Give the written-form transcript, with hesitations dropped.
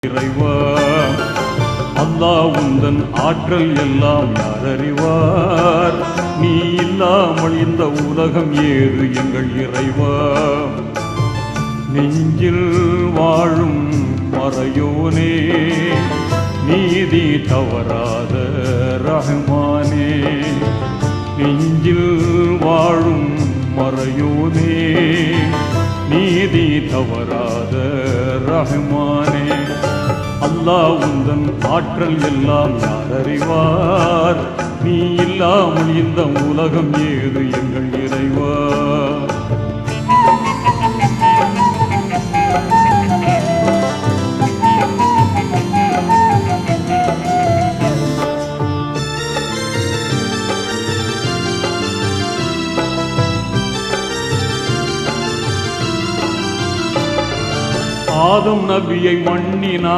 இறைவா அல்லாஹ் உந்தன் ஆற்றல் எல்லாம் யார் அறிவார்? நீ இல்லாமல் இந்த உலகம் ஏது எங்கள் இறைவா? நெஞ்சில் வாழும் மறையோனே, நீதி தவறாத ரஹ்மானே. நெஞ்சில் வாழும் மறையோனே, நீதி தவறாத ரஹ்மானே. அல்லாஹ் உந்தன் ஆற்றல் எல்லாம் யார் அறிவார்? நீ இல்லாமல் இந்த உலகம் ஏது எங்கள் இறைவா? ஆதம் நபியை மண்ணினார்